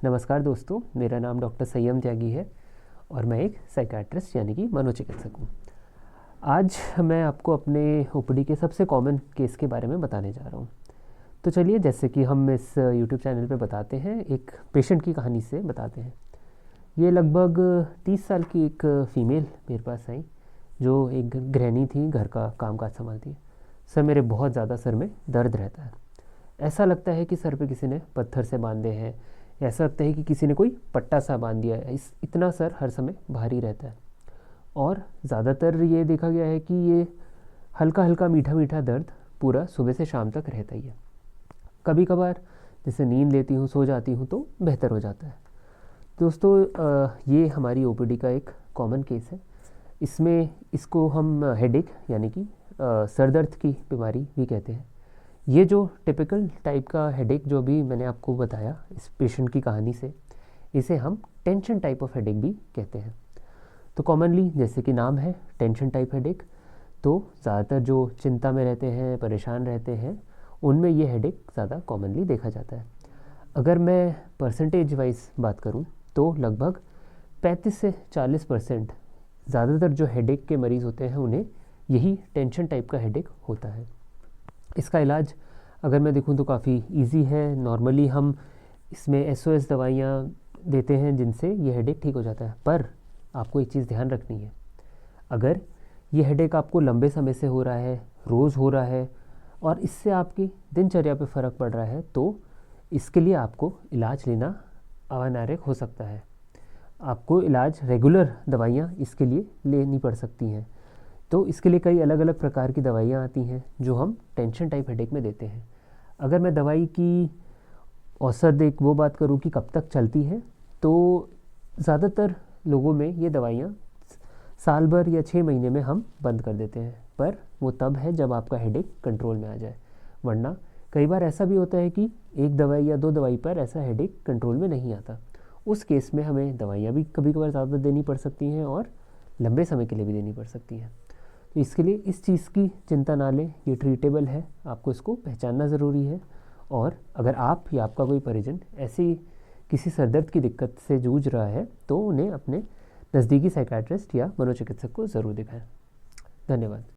नमस्कार दोस्तों, मेरा नाम डॉक्टर संयम त्यागी है और मैं एक साइकियाट्रिस्ट यानी कि मनोचिकित्सक हूँ। आज मैं आपको अपने ओपीडी के सबसे कॉमन केस के बारे में बताने जा रहा हूँ। तो चलिए, जैसे कि हम इस यूट्यूब चैनल पे बताते हैं, एक पेशेंट की कहानी से बताते हैं। ये लगभग 30 साल की एक फ़ीमेल मेरे पास आई, जो एक गृहिणी थी, घर का कामकाज संभालती है। सर, मेरे बहुत ज़्यादा सर में दर्द रहता है। ऐसा लगता है कि सर पे किसी ने पत्थर से बांधे हैं, ऐसा लगता है कि किसी ने कोई पट्टा सा बांध दिया है। इतना सर हर समय भारी रहता है और ज़्यादातर ये देखा गया है कि ये हल्का हल्का मीठा मीठा दर्द पूरा सुबह से शाम तक रहता ही है। कभी कभार जैसे नींद लेती हूँ, सो जाती हूँ तो बेहतर हो जाता है। दोस्तों, ये हमारी ओपीडी का एक कॉमन केस है। इसको हम हेडेक यानी कि सर दर्द की बीमारी भी कहते हैं। ये जो टिपिकल टाइप का हेडेक जो भी मैंने आपको बताया इस पेशेंट की कहानी से, इसे हम टेंशन टाइप ऑफ हेडेक भी कहते हैं। तो कॉमनली, जैसे कि नाम है टेंशन टाइप हेडेक, तो ज़्यादातर जो चिंता में रहते हैं, परेशान रहते हैं, उनमें ये हेडेक ज़्यादा कॉमनली देखा जाता है। अगर मैं परसेंटेज वाइज बात करूँ तो लगभग 35 से 40% ज़्यादातर जो हेडेक के मरीज़ होते हैं उन्हें यही टेंशन टाइप का हेडेक होता है। इसका इलाज अगर मैं देखूं तो काफ़ी इजी है। नॉर्मली हम इसमें एसओएस दवाइयाँ देते हैं जिनसे ये हेडेक ठीक हो जाता है। पर आपको एक चीज़ ध्यान रखनी है, अगर ये हेडेक आपको लंबे समय से हो रहा है, रोज़ हो रहा है और इससे आपकी दिनचर्या पे फ़र्क पड़ रहा है, तो इसके लिए आपको इलाज लेना अनिवार्य हो सकता है। आपको इलाज, रेगुलर दवाइयाँ इसके लिए लेनी पड़ सकती हैं। तो इसके लिए कई अलग अलग प्रकार की दवाइयाँ आती हैं जो हम टेंशन टाइप हेडेक में देते हैं। अगर मैं दवाई की औसत एक वो बात करूँ कि कब तक चलती है, तो ज़्यादातर लोगों में ये दवाइयाँ साल भर या 6 महीने में हम बंद कर देते हैं। पर वो तब है जब आपका हेडेक कंट्रोल में आ जाए, वरना कई बार ऐसा भी होता है कि एक दवाई या 2 दवाई पर ऐसा हेडेक कंट्रोल में नहीं आता। उस केस में हमें दवाइयाँ भी कभी कभार ज़्यादा देनी पड़ सकती हैं और लंबे समय के लिए भी देनी पड़ सकती हैं। तो इसके लिए इस चीज़ की चिंता ना लें, ये ट्रीटेबल है, आपको इसको पहचानना ज़रूरी है। और अगर आप या आपका कोई परिजन ऐसी किसी सरदर्द की दिक्कत से जूझ रहा है तो उन्हें अपने नज़दीकी साइकियाट्रिस्ट या मनोचिकित्सक को ज़रूर दिखाएं। धन्यवाद।